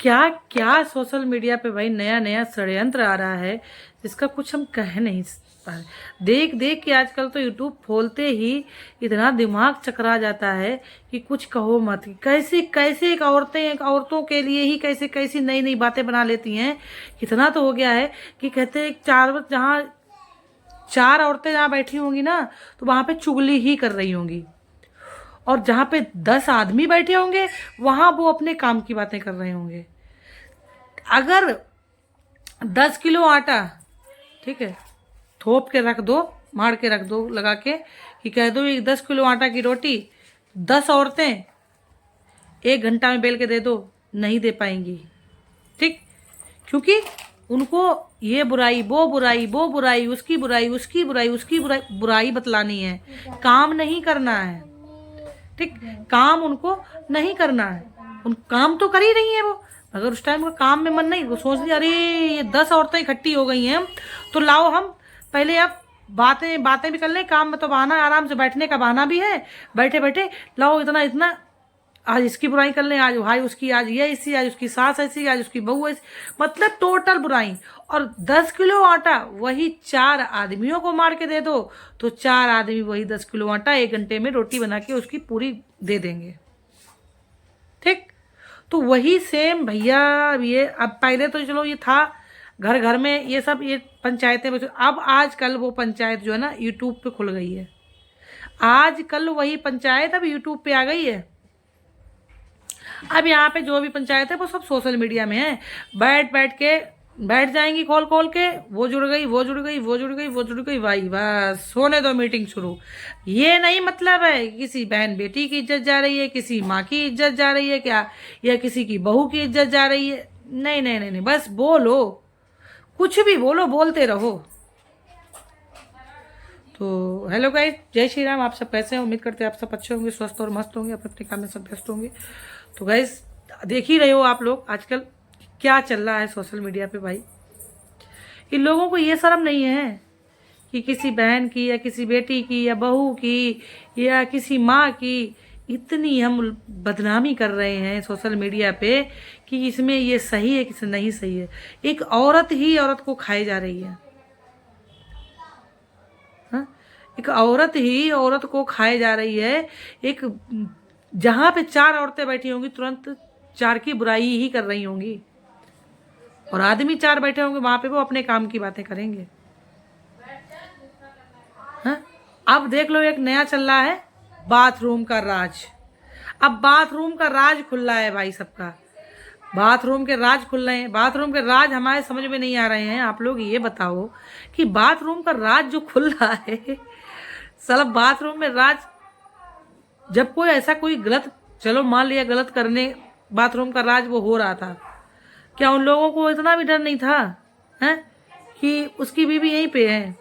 क्या क्या social media पे भाई नया नया षड्यंत्र आ रहा है जिसका कुछ हम कह नहीं पा रहे। देख देख के आजकल तो यूट्यूब खोलते ही इतना दिमाग चकरा जाता है कि कुछ कहो मत। कैसे कैसे एक औरतों के लिए ही कैसे कैसी नई नई बातें बना लेती हैं। इतना तो हो गया है कि कहते हैं चार औरतें जहाँ बैठी होंगी ना तो वहां पे चुगली ही कर रही होंगी, और जहाँ पे 10 आदमी बैठे होंगे वहां वो अपने काम की बातें कर रहे होंगे। अगर 10 किलो आटा, ठीक है, थोप के रख दो, मार के रख दो लगा के, कि कह दो ये 10 किलो आटा की रोटी 10 औरतें 1 घंटा में बेल के दे दो, नहीं दे पाएंगी। ठीक, क्योंकि उनको ये बुराई वो बुराई वो बुराई उसकी बुराई उसकी बुराई उसकी बुराई बुराई बतलानी है, काम नहीं करना है। ठीक, काम उनको नहीं करना है। उन काम तो कर ही रही है वो, अगर उस टाइम का काम में मन नहीं, वो सोच लिया अरे ये 10 औरतें इकट्ठी हो गई हैं तो लाओ हम पहले अब बातें बातें भी कर लें, काम में तो बहाना, आराम से बैठने का बहाना भी है, बैठे बैठे लाओ इतना इतना, आज इसकी बुराई कर लें, आज भाई उसकी, आज ये ऐसी, आज उसकी सास ऐसी, आज उसकी बहू ऐसी, मतलब टोटल बुराई। और 10 किलो आटा वही 4 आदमियों को मार के दे दो तो 4 आदमी वही 10 किलो आटा 1 घंटे में रोटी बना के उसकी पूरी दे देंगे। ठीक, तो वही सेम भैया ये, अब पहले तो चलो ये था घर घर में ये सब, ये पंचायतें, अब आजकल वो पंचायत जो है ना यूट्यूब पे खुल गई है। आजकल वही पंचायत अब यूट्यूब पे आ गई है। अब यहाँ पे जो भी पंचायत है वो सब सोशल मीडिया में है, बैठ जाएंगी खोल खोल के, वो जुड़ गई वो जुड़ गई वो जुड़ गई वो जुड़ गई, भाई बस होने दो मीटिंग शुरू। ये नहीं मतलब है किसी बहन बेटी की इज्जत जा रही है, किसी माँ की इज्जत जा रही है क्या, या किसी की बहू की इज्जत जा रही है, नहीं नहीं नहीं नहीं, बस बोलो, कुछ भी बोलो, बोलते रहो। तो हेलो गाइस, जय श्री राम। आप सब कैसे हैं? उम्मीद करते हैं आप सब अच्छे होंगे, स्वस्थ और मस्त होंगे, अपने अपने काम में सब व्यस्त होंगे। तो गाइस देख ही रहे हो आप लोग आजकल क्या चल रहा है सोशल मीडिया पे। भाई इन लोगों को ये शर्म नहीं है कि किसी बहन की या किसी बेटी की या बहू की या किसी माँ की इतनी हम बदनामी कर रहे हैं सोशल मीडिया पे कि इसमें ये सही है कि नहीं सही है। एक औरत ही औरत को खाई जा रही है। हाँ? एक औरत ही औरत को खाए जा रही है। एक जहां पे 4 औरतें बैठी होंगी तुरंत 4 की बुराई ही कर रही होंगी, और आदमी 4 बैठे होंगे वहां पे वो अपने काम की बातें करेंगे। हाँ? अब देख लो एक नया चल रहा है बाथरूम का राज। अब बाथरूम का राज खुल रहा है भाई सबका, बाथरूम के राज खुल रहे हैं। बाथरूम के राज हमारे समझ में नहीं आ रहे हैं। आप लोग ये बताओ कि बाथरूम का राज जो खुल रहा है, साला बाथरूम में राज, जब कोई ऐसा कोई गलत, चलो मान लिया गलत करने बाथरूम का राज वो हो रहा था, क्या उन लोगों को इतना भी डर नहीं था हैं कि उसकी बीवी यहीं पे है,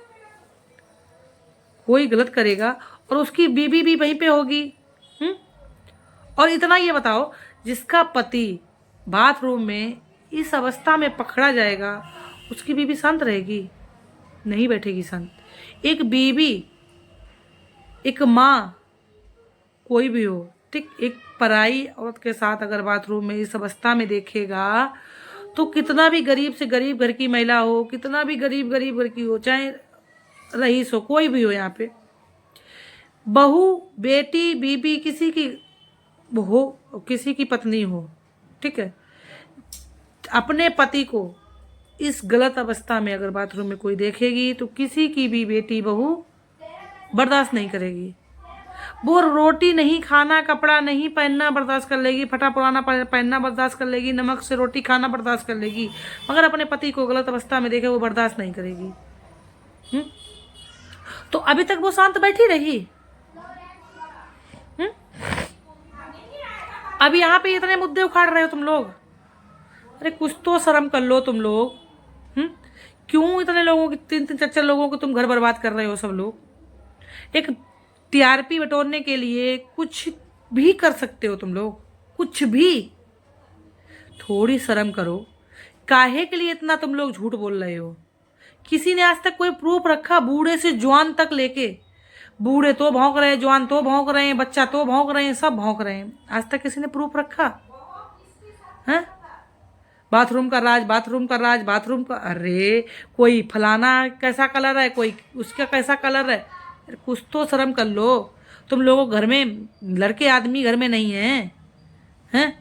कोई गलत करेगा और उसकी बीवी भी वहीं पे होगी। और इतना ये बताओ, जिसका पति बाथरूम में इस अवस्था में पकड़ा जाएगा उसकी बीवी शांत रहेगी? नहीं बैठेगी शांत। एक बीवी, एक माँ, कोई भी हो, ठीक, एक पराई औरत के साथ अगर बाथरूम में इस अवस्था में देखेगा तो कितना भी गरीब से गरीब घर की महिला हो, कितना भी गरीब घर की हो, चाहे रईस हो, कोई भी हो, यहाँ पे बहू, बेटी, बीबी, किसी की हो, किसी की पत्नी हो, ठीक है, अपने पति को इस गलत अवस्था में अगर बाथरूम में कोई देखेगी तो किसी की भी बेटी बहू बर्दाश्त नहीं करेगी। वो रोटी नहीं खाना, कपड़ा नहीं पहनना बर्दाश्त कर लेगी, फटा पुराना पहनना बर्दाश्त कर लेगी, नमक से रोटी खाना बर्दाश्त कर लेगी, मगर अपने पति को गलत अवस्था में देखे वो बर्दाश्त नहीं करेगी। तो अभी तक वो शांत बैठी रही। अभी यहाँ पे इतने मुद्दे उखाड़ रहे हो तुम लोग, अरे कुछ तो शर्म कर लो तुम लोग। क्यों इतने लोगों की, 3-3 4-4 लोगों को तुम घर बर्बाद कर रहे हो सब लोग? एक टीआरपी बटोरने के लिए कुछ भी कर सकते हो तुम लोग, कुछ भी। थोड़ी शर्म करो, काहे के लिए इतना तुम लोग झूठ बोल रहे हो? किसी ने आज तक कोई प्रूफ रखा? बूढ़े से जवान तक लेके, बूढ़े तो भौंक रहे हैं, जवान तो भौंक रहे हैं, बच्चा तो भौंक रहे हैं, सब भौंक रहे हैं, आज तक किसी ने प्रूफ रखा है? बाथरूम का राज, बाथरूम का राज, बाथरूम का, अरे कोई फलाना कैसा कलर है, कोई उसका कैसा कलर है। अरे कुछ तो शर्म कर लो। तुम लोगों घर में लड़के आदमी घर में नहीं हैं, हैं?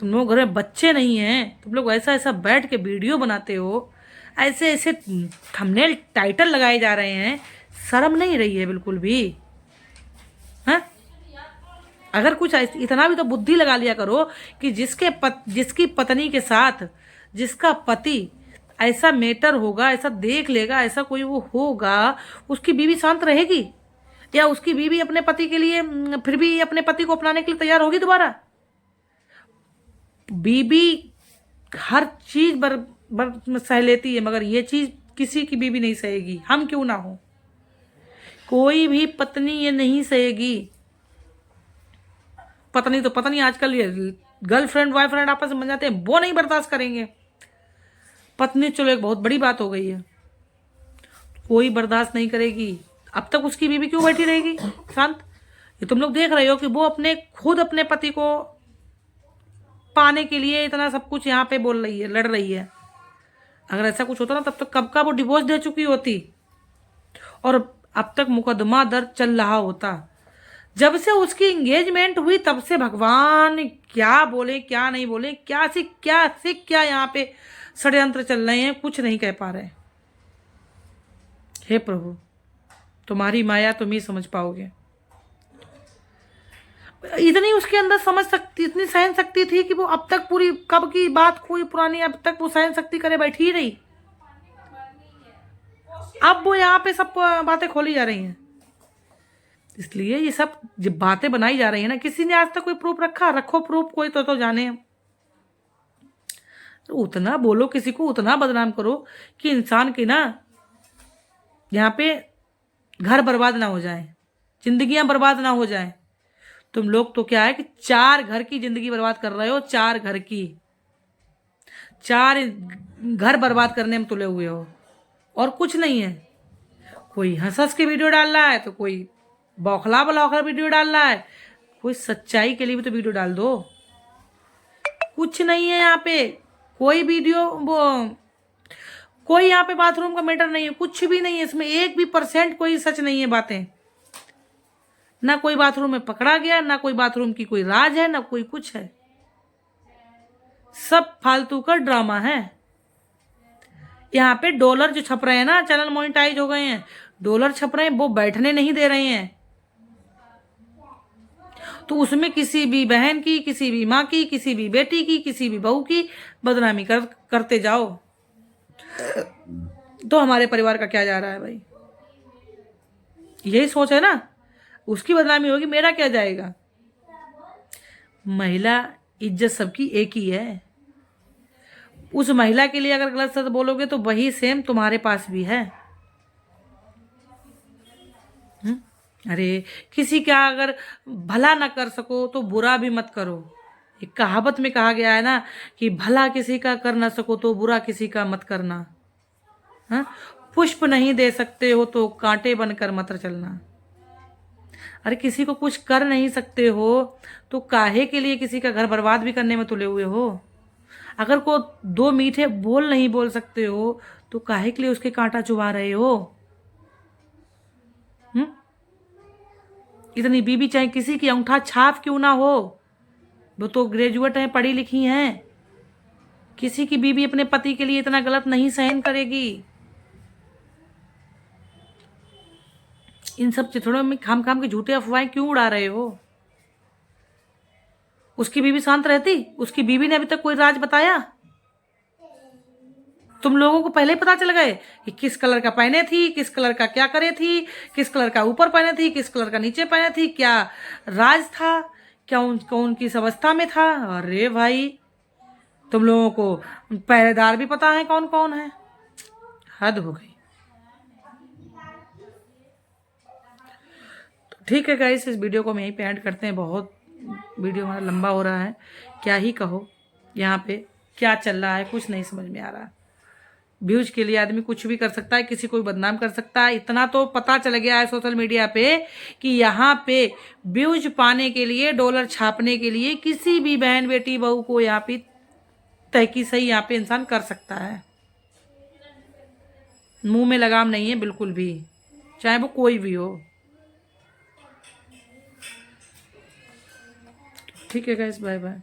तुम लोग घर में बच्चे नहीं हैं, तुम लोग ऐसा ऐसा बैठ के वीडियो बनाते हो, ऐसे ऐसे थंबनेल टाइटल लगाए जा रहे हैं, शर्म नहीं रही है बिल्कुल भी, हैं? अगर कुछ इतना भी तो बुद्धि लगा लिया करो कि जिसकी पत्नी के साथ जिसका पति ऐसा मेटर होगा, ऐसा देख लेगा, ऐसा कोई वो होगा, उसकी बीवी शांत रहेगी? या उसकी बीवी अपने पति के लिए फिर भी अपने पति को अपनाने के लिए तैयार होगी दोबारा? बीवी हर चीज सह लेती है, मगर ये चीज किसी की बीवी नहीं सहेगी, हम क्यों ना हो। कोई भी पत्नी ये नहीं सहेगी। पत्नी तो पत्नी, आजकल ये गर्लफ्रेंड बॉयफ्रेंड आपस में बन जाते हैं, वो नहीं बर्दाश्त करेंगे। पत्नी चलो एक बहुत बड़ी बात हो गई है, कोई बर्दाश्त नहीं करेगी। अब तक उसकी बीवी क्यों बैठी रहेगी शांत? ये तुम लोग देख रहे हो कि वो खुद अपने पति को पाने के लिए इतना सब कुछ यहाँ पे बोल रही है, लड़ रही है। अगर ऐसा कुछ होता ना तब तक कब का वो डिवोर्स दे चुकी होती और अब तक मुकदमा दर्ज चल रहा होता। जब से उसकी एंगेजमेंट हुई तब से भगवान क्या बोले क्या नहीं बोले, क्या से क्या यहाँ पे षड्यंत्र चल रहे हैं, कुछ नहीं कह पा रहे। हे प्रभु, तुम्हारी माया तुम ही समझ पाओगे। इतनी उसके अंदर समझ सकती, इतनी सहन शक्ति थी कि वो अब तक पूरी कब की बात कोई पुरानी, अब तक वो सहन शक्ति करे बैठी ही रही। अब वो यहाँ पे सब बातें खोली जा रही हैं। इसलिए ये सब जब बातें बनाई जा रही है ना, किसी ने आज तक कोई प्रूफ रखा? रखो प्रूफ, कोई तो जाने। तो उतना बोलो, किसी को उतना बदनाम करो कि इंसान की ना यहाँ पे घर बर्बाद ना हो जाए, जिंदगियां बर्बाद ना हो जाए। तुम लोग तो क्या है कि 4 घर की जिंदगी बर्बाद कर रहे हो, 4 घर की, 4 घर बर्बाद करने में तुले हुए हो और कुछ नहीं है। कोई हंस हंस के वीडियो डाल रहा है तो कोई बौखला बलौखला वीडियो डाल रहा है, कोई सच्चाई के लिए भी तो वीडियो डाल दो। कुछ नहीं है यहाँ पे, कोई वीडियो वो कोई यहाँ पे बाथरूम का मैटर नहीं है, कुछ भी नहीं है इसमें, 1% कोई सच नहीं है बातें। ना कोई बाथरूम में पकड़ा गया, ना कोई बाथरूम की कोई राज है, ना कोई कुछ है। सब फालतू का ड्रामा है। यहाँ पे डॉलर जो छप रहे हैं ना, चैनल मोनेटाइज हो गए हैं, डॉलर छप रहे हैं, वो बैठने नहीं दे रहे हैं। तो उसमें किसी भी बहन की, किसी भी माँ की, किसी भी बेटी की, किसी भी बहू की बदनामी करते जाओ तो हमारे परिवार का क्या जा रहा है भाई? यही सोच है ना, उसकी बदनामी होगी, मेरा क्या जाएगा? महिला इज्जत सबकी एक ही है। उस महिला के लिए अगर गलत शब्द बोलोगे तो वही सेम तुम्हारे पास भी है। अरे किसी का अगर भला ना कर सको तो बुरा भी मत करो। एक कहावत में कहा गया है ना कि भला किसी का कर ना सको तो बुरा किसी का मत करना। हाँ, पुष्प नहीं दे सकते हो तो कांटे बनकर मत चलना। अरे किसी को कुछ कर नहीं सकते हो तो काहे के लिए किसी का घर बर्बाद भी करने में तुले हुए हो? अगर को 2 मीठे बोल नहीं बोल सकते हो तो काहे के लिए उसके कांटा चुभा रहे हो? इतनी बीबी चाहे किसी की अंगूठा छाप क्यों ना हो, वो तो ग्रेजुएट हैं, पढ़ी लिखी हैं। किसी की बीबी अपने पति के लिए इतना गलत नहीं सहन करेगी। इन सब चिथड़ों में खाम खाम के झूठे अफवाहें क्यों उड़ा रहे हो? उसकी बीवी शांत रहती? उसकी बीवी ने अभी तक कोई राज बताया? तुम लोगों को पहले ही पता चल गए कि किस कलर का पहने थी, किस कलर का क्या करे थी, किस कलर का ऊपर पहने थी, किस कलर का नीचे पहने थी, क्या राज था, क्या कौन किस अवस्था में था। अरे भाई, तुम लोगों को पहरेदार भी पता है कौन कौन है। हद हो गई। तो ठीक है गाइस, इस वीडियो को हम यहीं पे एंड करते हैं। बहुत वीडियो हमारा लंबा हो रहा है, क्या ही कहो। यहाँ पे क्या चल रहा है कुछ नहीं समझ में आ रहा। व्यूज के लिए आदमी कुछ भी कर सकता है, किसी को भी बदनाम कर सकता है। इतना तो पता चल गया है सोशल मीडिया पे कि यहाँ पे व्यूज पाने के लिए, डॉलर छापने के लिए किसी भी बहन बेटी बहू को यहाँ पे तहकी सही यहाँ पे इंसान कर सकता है। मुंह में लगाम नहीं है बिल्कुल भी, चाहे वो कोई भी हो। ठीक है गाइस, बाय बाय।